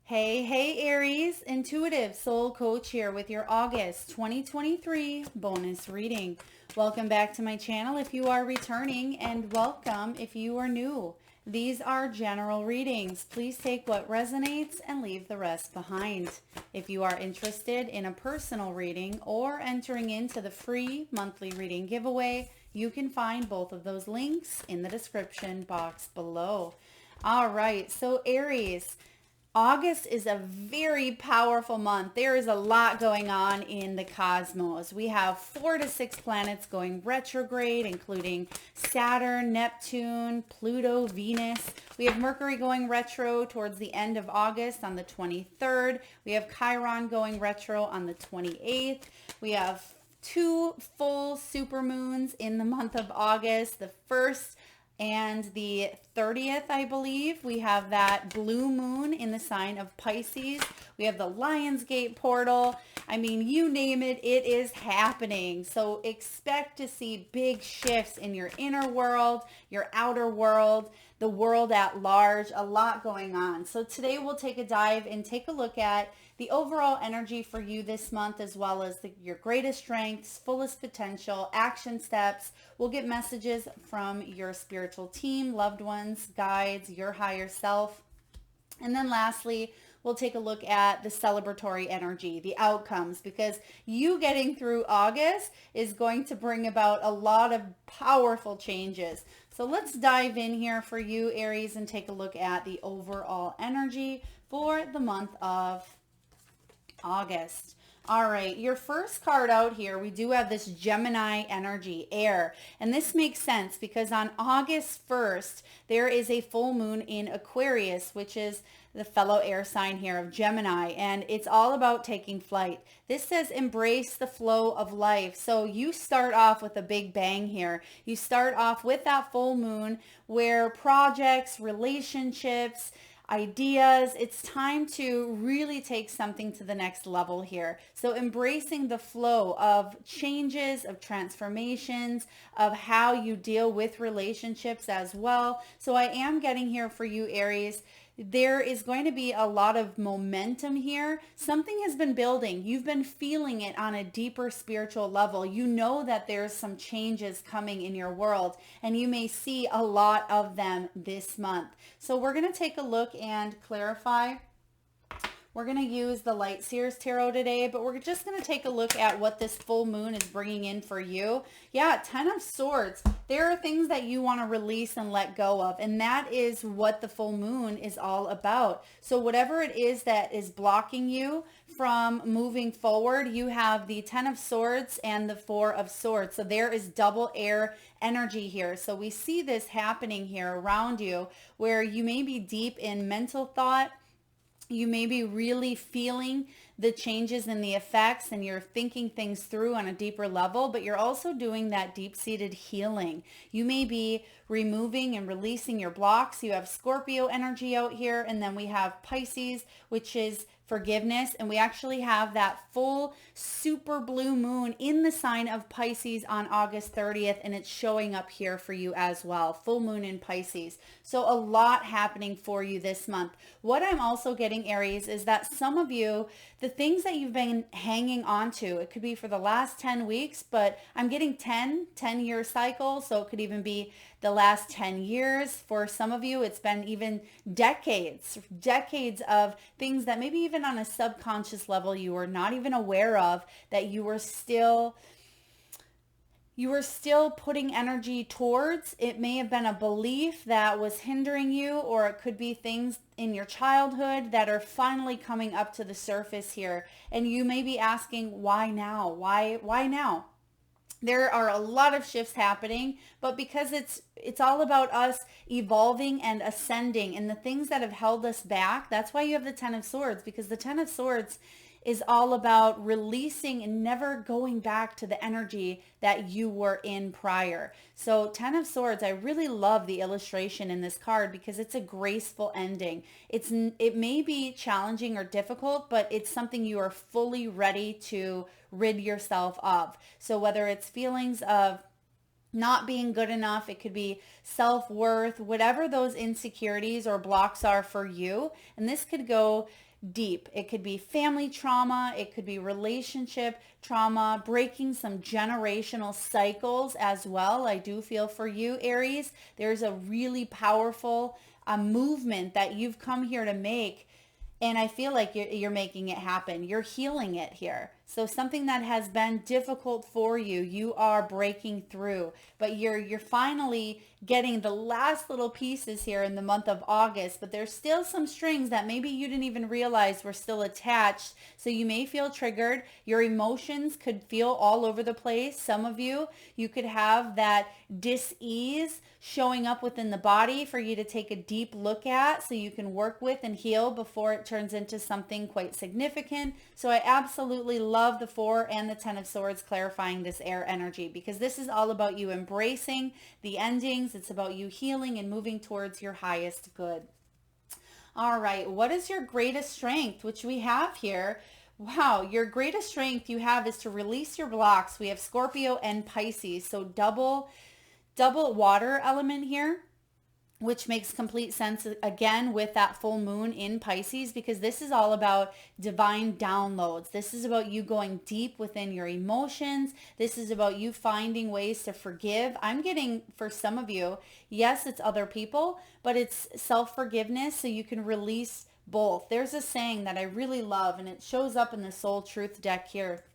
Hey, Aries, intuitive soul coach here with your August 2023 bonus reading. Welcome back to my channel if you are returning, and welcome if you are new. These are general readings. Please take what resonates and leave the rest behind. If you are interested in a personal reading or entering into the free monthly reading giveaway, you can find both of those links in the description box below. All right, so Aries, August is a very powerful month. There is a lot going on in the cosmos. We have 4 to 6 planets going retrograde, including Saturn, Neptune, Pluto, Venus. We have Mercury going retro towards the end of August on the 23rd. We have Chiron going retro on the 28th. We have 2 full supermoons in the month of August. The first and the 30th, I believe, we have that blue moon in the sign of Pisces. We have the Lionsgate portal. I mean, you name it, it is happening. So expect to see big shifts in your inner world, your outer world, the world at large, a lot going on. So today we'll take a dive and take a look at the overall energy for you this month, as well as your greatest strengths, fullest potential, action steps. We'll get messages from your spiritual team, loved ones, guides, your higher self. And then lastly, we'll take a look at the celebratory energy, the outcomes, because you getting through August is going to bring about a lot of powerful changes. So let's dive in here for you, Aries, and take a look at the overall energy for the month of August. All right, your first card out here, we do have this Gemini energy, air. And this makes sense because on August 1st, there is a full moon in Aquarius, which is the fellow air sign here of Gemini. And it's all about taking flight. This says embrace the flow of life. So you start off with a big bang here. You start off with that full moon where projects, relationships, ideas, it's time to really take something to the next level here. So embracing the flow of changes, of transformations, of how you deal with relationships as well. So I am getting here for you, Aries. There is going to be a lot of momentum here. Something has been building. You've been feeling it on a deeper spiritual level. You know that there's some changes coming in your world, and you may see a lot of them this month. So we're going to take a look and clarify. We're going to use the Light Seers Tarot today, but we're just going to take a look at what this full moon is bringing in for you. Yeah, 10 of Swords. There are things that you want to release and let go of, and that is what the full moon is all about. So whatever it is that is blocking you from moving forward, you have the 10 of Swords and the 4 of Swords. So there is double air energy here. So we see this happening here around you where you may be deep in mental thought. You may be really feeling the changes and the effects, and you're thinking things through on a deeper level, but you're also doing that deep-seated healing. You may be removing and releasing your blocks. You have Scorpio energy out here, and then we have Pisces, which is forgiveness, and we actually have that full super blue moon in the sign of Pisces on August 30th, and it's showing up here for you as well. Full moon in Pisces. So a lot happening for you this month. What I'm also getting, Aries, is that some of you, the things that you've been hanging on to, it could be for the last 10 weeks, but I'm getting 10-year cycles, so it could even be the last 10 years. For some of you, it's been even decades of things that maybe even on a subconscious level you were not even aware of, that you were still putting energy towards. It may have been a belief that was hindering you, or it could be things in your childhood that are finally coming up to the surface here. And you may be asking, why now? Why now? There are a lot of shifts happening, but because it's all about us evolving and ascending, and the things that have held us back, that's why you have the 10 of Swords, because the 10 of Swords is all about releasing and never going back to the energy that you were in prior. So 10 of Swords, I really love the illustration in this card because it's a graceful ending. It may be challenging or difficult, but it's something you are fully ready to rid yourself of. So whether it's feelings of not being good enough. It could be self-worth, whatever those insecurities or blocks are for you. And this could go deep. It could be family trauma. It could be relationship trauma, breaking some generational cycles as well. I do feel for you, Aries, there's a really powerful movement that you've come here to make. And I feel like you're making it happen. You're healing it here. So something that has been difficult for you, you are breaking through. But you're finally getting the last little pieces here in the month of August. But there's still some strings that maybe you didn't even realize were still attached. So you may feel triggered. Your emotions could feel all over the place. Some of you could have that dis-ease showing up within the body for you to take a deep look at so you can work with and heal before it turns into something quite significant. So I absolutely love the 4 and the 10 of Swords clarifying this air energy, because this is all about you embracing the endings. It's about you healing and moving towards your highest good. All right, what is your greatest strength, which we have here? Wow, your greatest strength you have is to release your blocks. We have Scorpio and Pisces, so double water element here, which makes complete sense again with that full moon in Pisces, because this is all about divine downloads. This is about you going deep within your emotions. This is about you finding ways to forgive. I'm getting, for some of you, yes, it's other people, but it's self-forgiveness so you can release both. There's a saying that I really love, and it shows up in the Soul Truth deck here.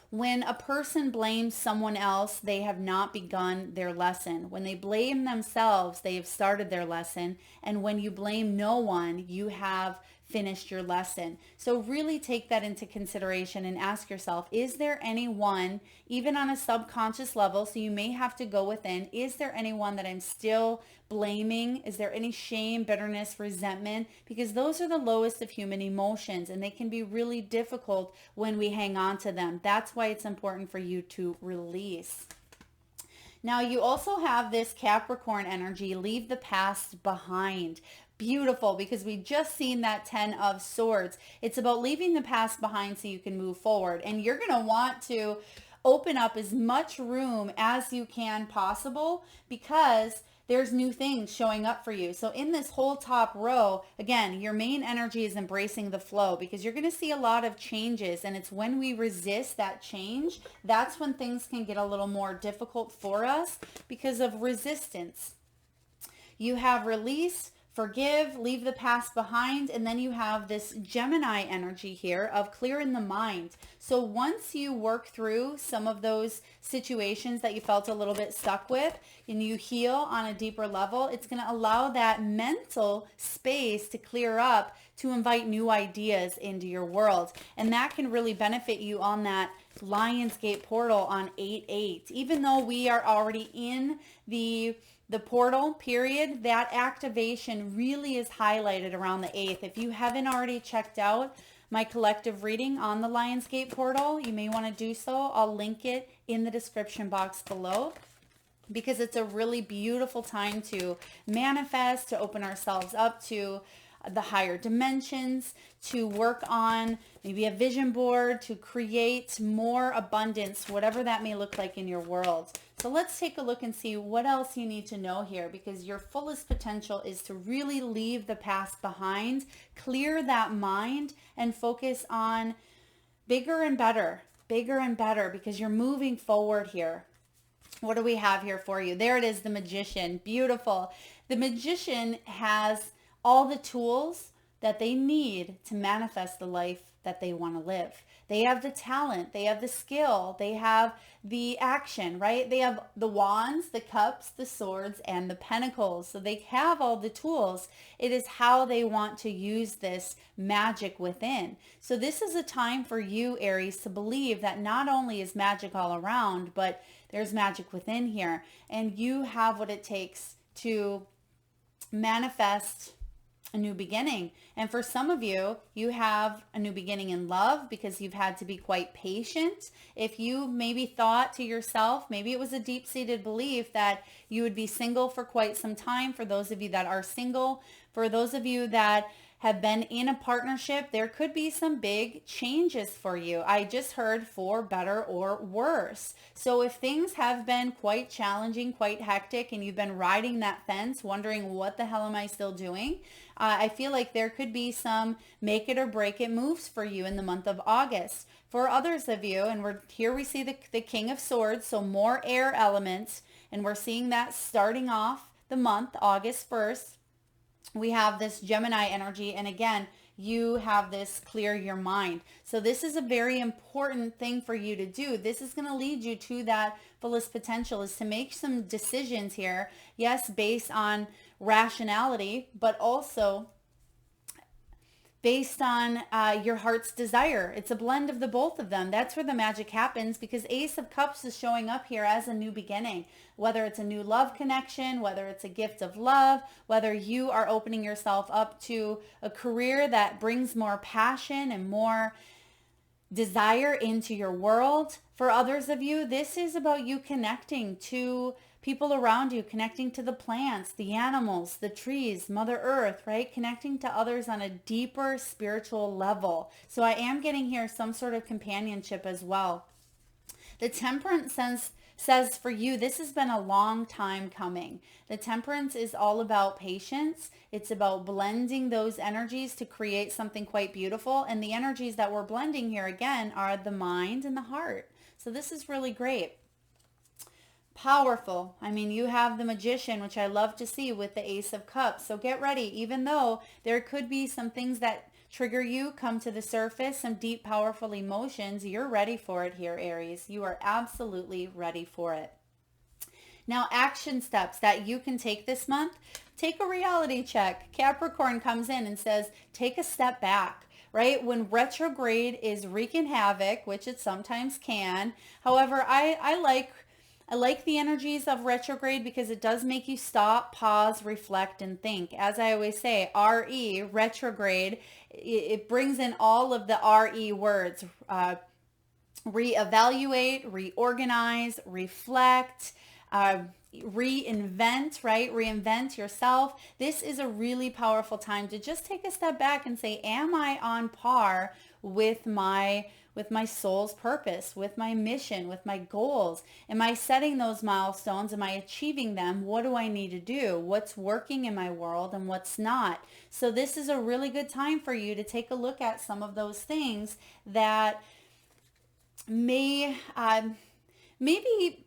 When a person blames someone else, they have not begun their lesson. When they blame themselves, they have started their lesson. And when you blame no one, you have finished your lesson. So really take that into consideration and ask yourself, is there anyone, even on a subconscious level, so you may have to go within, is there anyone that I'm still blaming? Is there any shame, bitterness, resentment? Because those are the lowest of human emotions, and they can be really difficult when we hang on to them. That's why it's important for you to release. Now you also have this Capricorn energy, leave the past behind. Beautiful, because we just seen that 10 of Swords. It's about leaving the past behind so you can move forward. And you're going to want to open up as much room as you can possible, because there's new things showing up for you. So in this whole top row, again, your main energy is embracing the flow, because you're going to see a lot of changes. And it's when we resist that change, that's when things can get a little more difficult for us because of resistance. You have release, forgive, leave the past behind, and then you have this Gemini energy here of clearing the mind. So once you work through some of those situations that you felt a little bit stuck with and you heal on a deeper level, it's going to allow that mental space to clear up to invite new ideas into your world. And that can really benefit you on that Lionsgate portal on 8/8. Even though we are already in the portal period, that activation really is highlighted around the 8th. If you haven't already checked out my collective reading on the Lionsgate portal, you may want to do so. I'll link it in the description box below, because it's a really beautiful time to manifest, to open ourselves up to the higher dimensions, to work on maybe a vision board, to create more abundance, whatever that may look like in your world. So let's take a look and see what else you need to know here, because your fullest potential is to really leave the past behind, clear that mind, and focus on bigger and better, because you're moving forward here. What do we have here for you? There it is, the Magician. Beautiful. The Magician has all the tools that they need to manifest the life that they want to live. They have the talent, they have the skill, they have the action, right? They have the wands, the cups, the swords, and the pentacles. So they have all the tools. It is how they want to use this magic within. So this is a time for you, Aries, to believe that not only is magic all around, but there's magic within here. And you have what it takes to manifest a new beginning. And for some of you, you have a new beginning in love, because you've had to be quite patient. If you maybe thought to yourself, maybe it was a deep-seated belief that you would be single for quite some time. For those of you that are single, for those of you that have been in a partnership, there could be some big changes for you. I just heard for better or worse. So if things have been quite challenging, quite hectic, and you've been riding that fence, wondering what the hell am I still doing? I feel like there could be some make it or break it moves for you in the month of August. For others of you, and we see the King of Swords, so more air elements, and we're seeing that starting off the month, August 1st. We have this Gemini energy, and again, you have this clear your mind. So this is a very important thing for you to do. This is going to lead you to that fullest potential, is to make some decisions here. Yes, based on rationality, but also based on your heart's desire. It's a blend of the both of them. That's where the magic happens, because Ace of Cups is showing up here as a new beginning. Whether it's a new love connection, whether it's a gift of love, whether you are opening yourself up to a career that brings more passion and more desire into your world. For others of you, this is about you connecting to people around you, connecting to the plants, the animals, the trees, Mother Earth, right? Connecting to others on a deeper spiritual level. So I am getting here some sort of companionship as well. The Temperance says for you, this has been a long time coming. The Temperance is all about patience. It's about blending those energies to create something quite beautiful. And the energies that we're blending here again are the mind and the heart. So this is really great. Powerful. I mean, you have the Magician, which I love to see with the Ace of Cups. So get ready. Even though there could be some things that trigger you, come to the surface, some deep, powerful emotions, you're ready for it here, Aries. You are absolutely ready for it. Now, action steps that you can take this month. Take a reality check. Capricorn comes in and says, take a step back. Right? When retrograde is wreaking havoc, which it sometimes can. However, I like the energies of retrograde because it does make you stop, pause, reflect, and think. As I always say, RE, retrograde, it brings in all of the RE words. Reevaluate, reorganize, reflect, reinvent, right? Reinvent yourself. This is a really powerful time to just take a step back and say, am I on par with my soul's purpose, with my mission, with my goals? Am I setting those milestones? Am I achieving them? What do I need to do? What's working in my world and what's not? So this is a really good time for you to take a look at some of those things that may maybe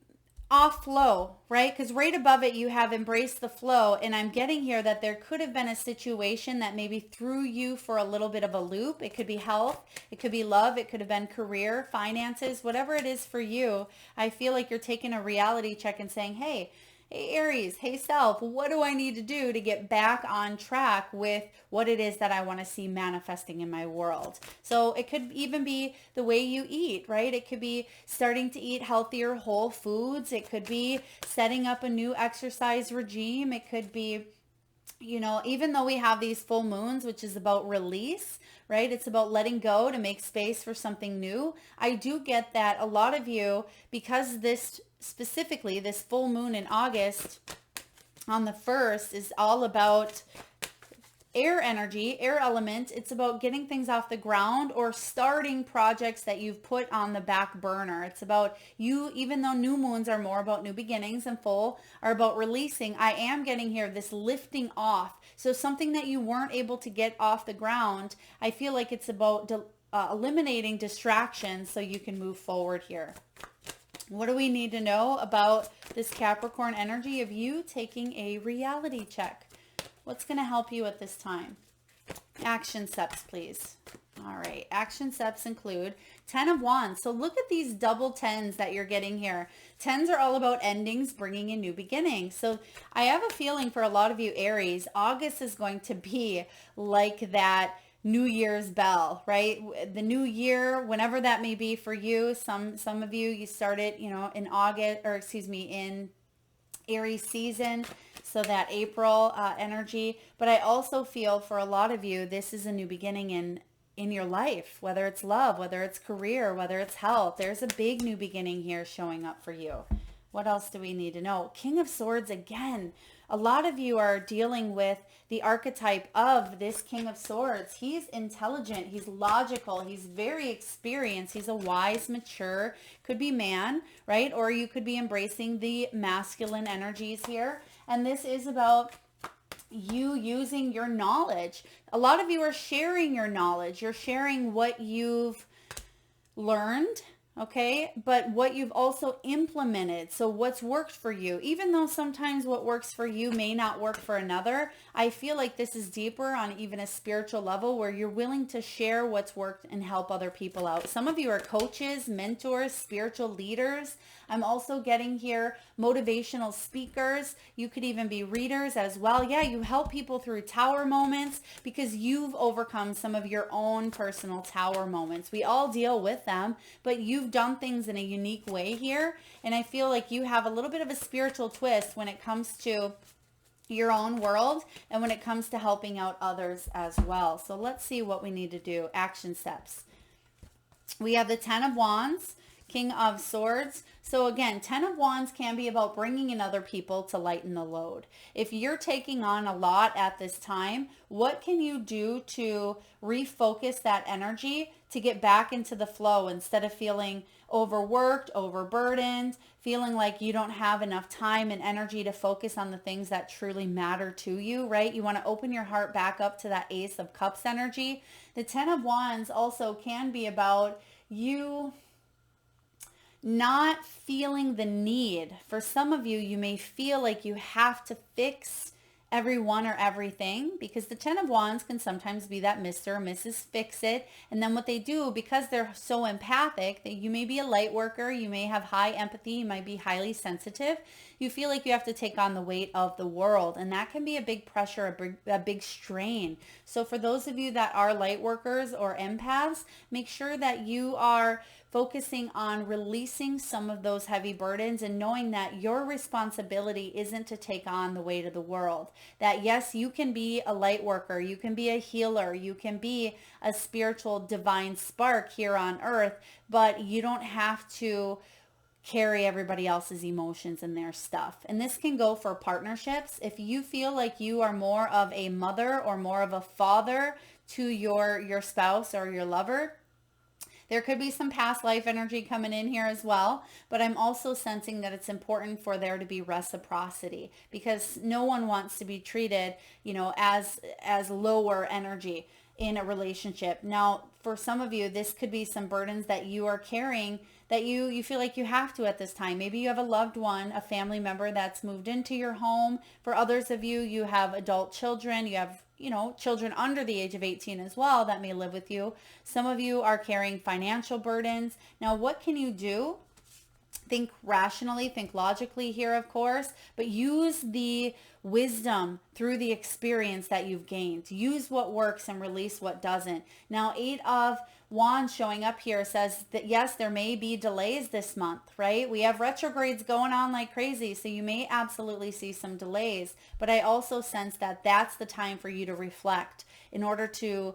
off flow, right? Because right above it, you have embrace the flow. And I'm getting here that there could have been a situation that maybe threw you for a little bit of a loop. It could be health. It could be love. It could have been career, finances, whatever it is for you. I feel like you're taking a reality check and saying, hey, Aries, hey self, what do I need to do to get back on track with what it is that I want to see manifesting in my world? So it could even be the way you eat, right? It could be starting to eat healthier whole foods. It could be setting up a new exercise regime. It could be, you know, even though we have these full moons, which is about release, right? It's about letting go to make space for something new. I do get that a lot of you, because this specifically, this full moon in August on the 1st is all about air energy, air element. It's about getting things off the ground or starting projects that you've put on the back burner. It's about you, even though new moons are more about new beginnings and full are about releasing, I am getting here this lifting off. So something that you weren't able to get off the ground, I feel like it's about eliminating distractions so you can move forward here. What do we need to know about this Capricorn energy of you taking a reality check? What's going to help you at this time? Action steps, please. All right. Action steps include 10 of Wands. So look at these double 10s that you're getting here. 10s are all about endings, bringing in new beginnings. So I have a feeling for a lot of you Aries, August is going to be like that New Year's bell, right? The new year, whenever that may be for you. Some of you started, you know, in August, or excuse me, in Aries season. So that April energy. But I also feel for a lot of you, this is a new beginning in your life, whether it's love, whether it's career, whether it's health. There's a big new beginning here showing up for you. What else do we need to know? King of Swords again. A lot of you are dealing with the archetype of this King of Swords. He's intelligent. He's logical. He's very experienced. He's a wise, mature, could be man, right? Or you could be embracing the masculine energies here. And this is about you using your knowledge. A lot of you are sharing your knowledge. You're sharing what you've learned, okay, but what you've also implemented. So what's worked for you, even though sometimes what works for you may not work for another, I feel like this is deeper on even a spiritual level where you're willing to share what's worked and help other people out. Some of you are coaches, mentors, spiritual leaders. I'm also getting here motivational speakers. You could even be readers as well. Yeah, you help people through tower moments because you've overcome some of your own personal tower moments. We all deal with them, but you've done things in a unique way here. And I feel like you have a little bit of a spiritual twist when it comes to your own world and when it comes to helping out others as well. So let's see what we need to do. Action steps. We have the 10 of Wands, King of Swords. So again, 10 of Wands can be about bringing in other people to lighten the load. If you're taking on a lot at this time, what can you do to refocus that energy to get back into the flow instead of feeling overworked, overburdened, feeling like you don't have enough time and energy to focus on the things that truly matter to you, right? You want to open your heart back up to that Ace of Cups energy. The 10 of Wands also can be about you not feeling the need. For some of you, you may feel like you have to fix everyone or everything because the 10 of Wands can sometimes be that Mr. or Mrs. Fix-It. And then what they do, because they're so empathic, that you may be a light worker, you may have high empathy, you might be highly sensitive. You feel like you have to take on the weight of the world, and that can be a big pressure, a big strain. So for those of you that are light workers or empaths, make sure that you are focusing on releasing some of those heavy burdens and knowing that your responsibility isn't to take on the weight of the world. That yes, you can be a light worker, you can be a healer, you can be a spiritual divine spark here on earth, but you don't have to carry everybody else's emotions and their stuff. And this can go for partnerships. If you feel like you are more of a mother or more of a father to your spouse or your lover, there could be some past life energy coming in here as well, but I'm also sensing that it's important for there to be reciprocity because no one wants to be treated, as lower energy in a relationship. Now, for some of you, this could be some burdens that you are carrying that you feel like you have to at this time. Maybe you have a loved one, a family member that's moved into your home. For others of you, you have adult children, you have children under the age of 18 as well that may live with you. Some of you are carrying financial burdens. Now, what can you do? Think rationally, think logically here, of course, but use the wisdom through the experience that you've gained. Use what works and release what doesn't. Now, 8 of Wands showing up here says that yes, there may be delays this month, right? We have retrogrades going on like crazy, so you may absolutely see some delays, but I also sense that that's the time for you to reflect in order to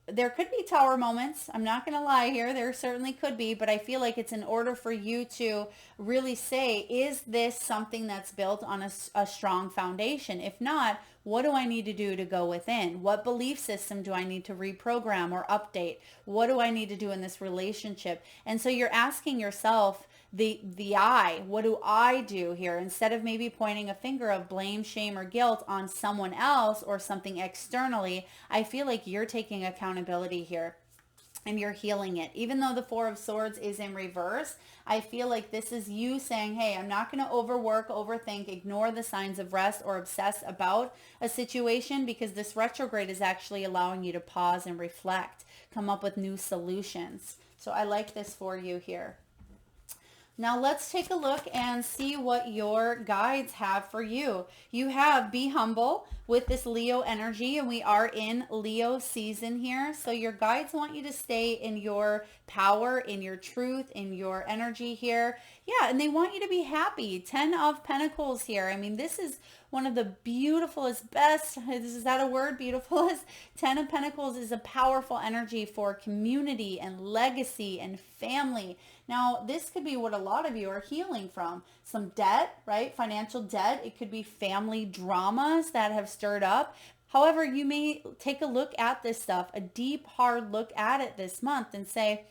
there could be tower moments. I'm not going to lie here. There certainly could be, but I feel like it's in order for you to really say, is this something that's built on a strong foundation? If not, what do I need to do to go within? What belief system do I need to reprogram or update? What do I need to do in this relationship? And so you're asking yourself, what do I do here? Instead of maybe pointing a finger of blame, shame, or guilt on someone else or something externally, I feel like you're taking accountability here and you're healing it. Even though the 4 of Swords is in reverse, I feel like this is you saying, hey, I'm not going to overwork, overthink, ignore the signs of rest, or obsess about a situation, because this retrograde is actually allowing you to pause and reflect, come up with new solutions. So I like this for you here. Now let's take a look and see what your guides have for you. You have be humble with this Leo energy, and we are in Leo season here. So your guides want you to stay in your power, in your truth, in your energy here. Yeah, and they want you to be happy. 10 of Pentacles here. I mean, this is one of the beautifulest, best, is that a word? Beautifulest? 10 of Pentacles is a powerful energy for community and legacy and family. Now, this could be what a lot of you are healing from. Some debt, right? Financial debt. It could be family dramas that have stirred up. However, you may take a look at this stuff, a deep, hard look at it this month and say,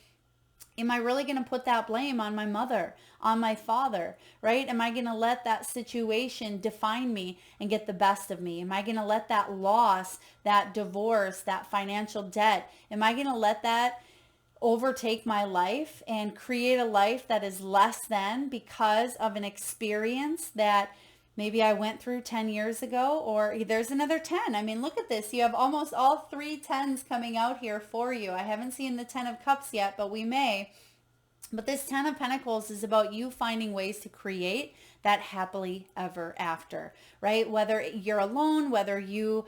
am I really going to put that blame on my mother, on my father, right? Am I going to let that situation define me and get the best of me? Am I going to let that loss, that divorce, that financial debt, am I going to let that overtake my life and create a life that is less than because of an experience that maybe I went through 10 years ago? Or there's another 10. I mean, look at this. You have almost all 3 10s coming out here for you. I haven't seen the 10 of Cups yet, but we may. But this 10 of Pentacles is about you finding ways to create that happily ever after, right? Whether you're alone, whether you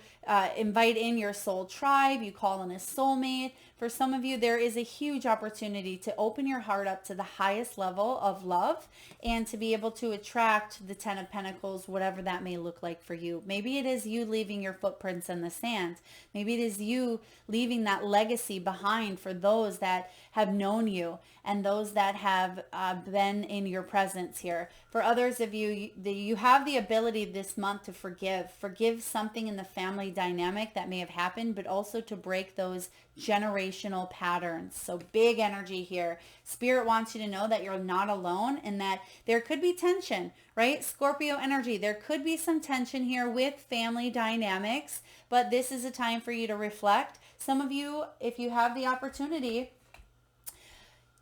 invite in your soul tribe, you call in a soulmate. For some of you, there is a huge opportunity to open your heart up to the highest level of love and to be able to attract the 10 of Pentacles, whatever that may look like for you. Maybe it is you leaving your footprints in the sand. Maybe it is you leaving that legacy behind for those that have known you and those that have been in your presence here. For others of you, you have the ability this month to forgive something in the family dynamic that may have happened, but also to break those generational patterns. So big energy here. Spirit wants you to know that you're not alone and that there could be tension, right? Scorpio energy. There could be some tension here with family dynamics, but this is a time for you to reflect. Some of you, if you have the opportunity,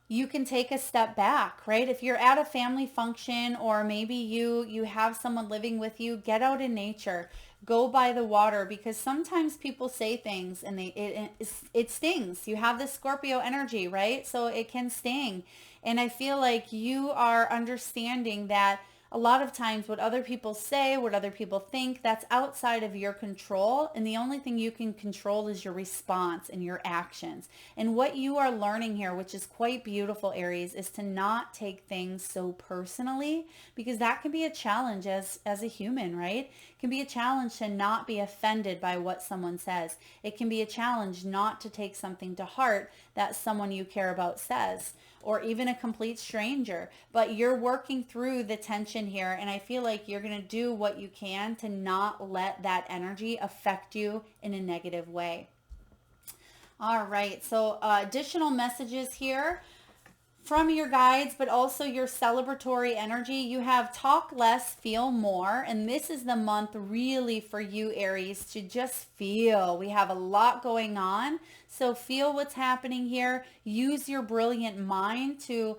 you can take a step back, right? If you're at a family function or maybe you have someone living with you, get out in nature, go by the water, because sometimes people say things and it stings. You have this Scorpio energy, right? So it can sting. And I feel like you are understanding that a lot of times what other people say, what other people think, that's outside of your control. And the only thing you can control is your response and your actions. And what you are learning here, which is quite beautiful, Aries, is to not take things so personally, because that can be a challenge as a human, right? It can be a challenge to not be offended by what someone says. It can be a challenge not to take something to heart that someone you care about says, or even a complete stranger. But you're working through the tension here, and I feel like you're going to do what you can to not let that energy affect you in a negative way. All right, so additional messages here from your guides, but also your celebratory energy. You have talk less, feel more. And this is the month really for you, Aries, to just feel. We have a lot going on. So feel what's happening here. Use your brilliant mind to,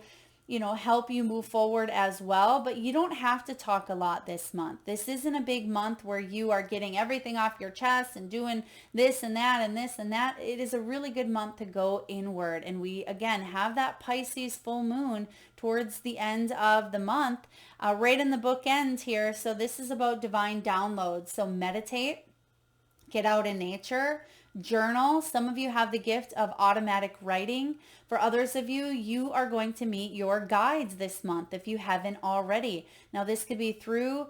help you move forward as well. But you don't have to talk a lot this month. This isn't a big month where you are getting everything off your chest and doing this and that and this and that. It is a really good month to go inward. And we, again, have that Pisces full moon towards the end of the month, right in the bookend here. So this is about divine downloads. So meditate, get out in nature, journal. Some of you have the gift of automatic writing. For others of you, you are going to meet your guides this month if you haven't already. Now, this could be through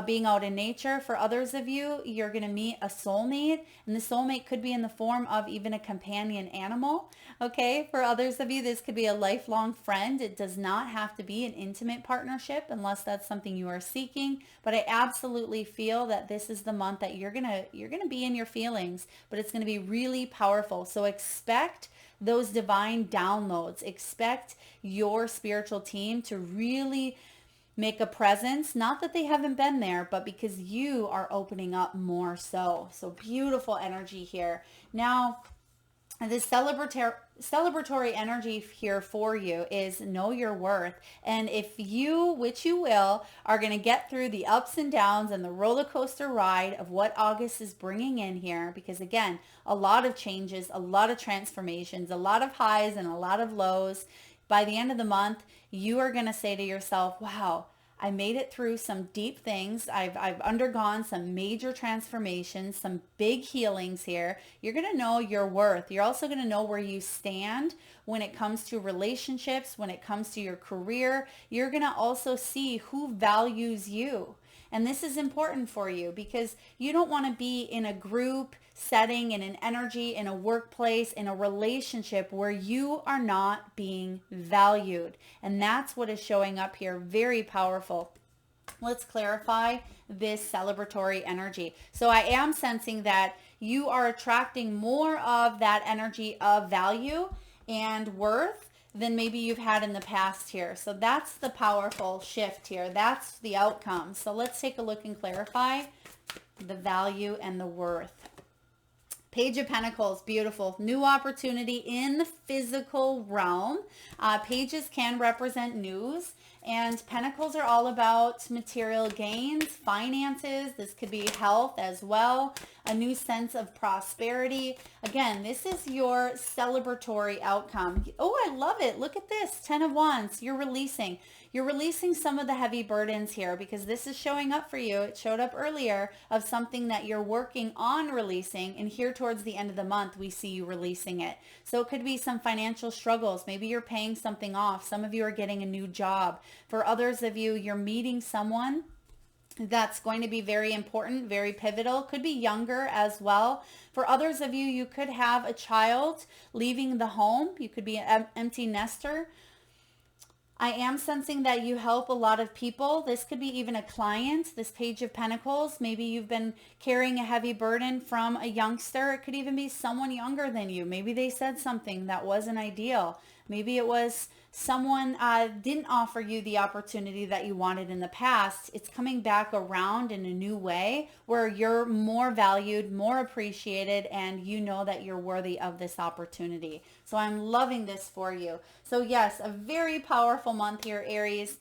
being out in nature. For others of you, you're going to meet a soulmate, and the soulmate could be in the form of even a companion animal. Okay, for others of you, this could be a lifelong friend. It does not have to be an intimate partnership unless that's something you are seeking. But I absolutely feel that this is the month that you're gonna be in your feelings, but it's gonna be really powerful. So expect those divine downloads. Expect your spiritual team to really make a presence. Not that they haven't been there, but because you are opening up more so. So beautiful energy here. Now, this celebratory energy here for you is know your worth. And if you, which you will, are going to get through the ups and downs and the roller coaster ride of what August is bringing in here, because again, a lot of changes, a lot of transformations, a lot of highs and a lot of lows. By the end of the month, you are going to say to yourself, wow, I made it through some deep things. I've undergone some major transformations, some big healings here. You're going to know your worth. You're also going to know where you stand when it comes to relationships, when it comes to your career. You're going to also see who values you. And this is important for you because you don't want to be in a group setting, in an energy, in a workplace, in a relationship where you are not being valued. And that's what is showing up here. Very powerful. Let's clarify this celebratory energy. So I am sensing that you are attracting more of that energy of value and worth than maybe you've had in the past here. So that's the powerful shift here. That's the outcome. So let's take a look and clarify the value and the worth. Page of Pentacles, beautiful. New opportunity in the physical realm. Pages can represent news, and Pentacles are all about material gains, finances. This could be health as well. A new sense of prosperity. Again, this is your celebratory outcome. Oh, I love it. Look at this. 10 of Wands. You're releasing. You're releasing some of the heavy burdens here because this is showing up for you. It showed up earlier of something that you're working on releasing. And here towards the end of the month, we see you releasing it. So it could be some financial struggles. Maybe you're paying something off. Some of you are getting a new job. For others of you, you're meeting someone that's going to be very important, very pivotal. Could be younger as well. For others of you, you could have a child leaving the home. You could be an empty nester. I am sensing that you help a lot of people. This could be even a client, this Page of Pentacles. Maybe you've been carrying a heavy burden from a youngster. It could even be someone younger than you. Maybe they said something that wasn't ideal. Maybe it was someone didn't offer you the opportunity that you wanted in the past. It's coming back around in a new way where you're more valued, more appreciated, and you know that you're worthy of this opportunity. So I'm loving this for you. So yes, a very powerful month here, Aries.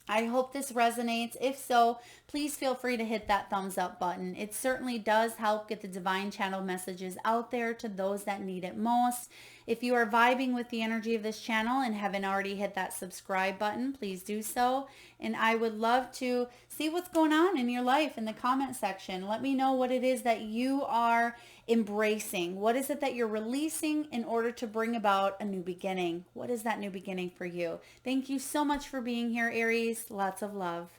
I hope this resonates. If so, please feel free to hit that thumbs up button. It certainly does help get the divine channel messages out there to those that need it most. If you are vibing with the energy of this channel and haven't already hit that subscribe button, please do so. And I would love to see what's going on in your life in the comment section. Let me know what it is that you are embracing. What is it that you're releasing in order to bring about a new beginning? What is that new beginning for you? Thank you so much for being here, Aries. Lots of love.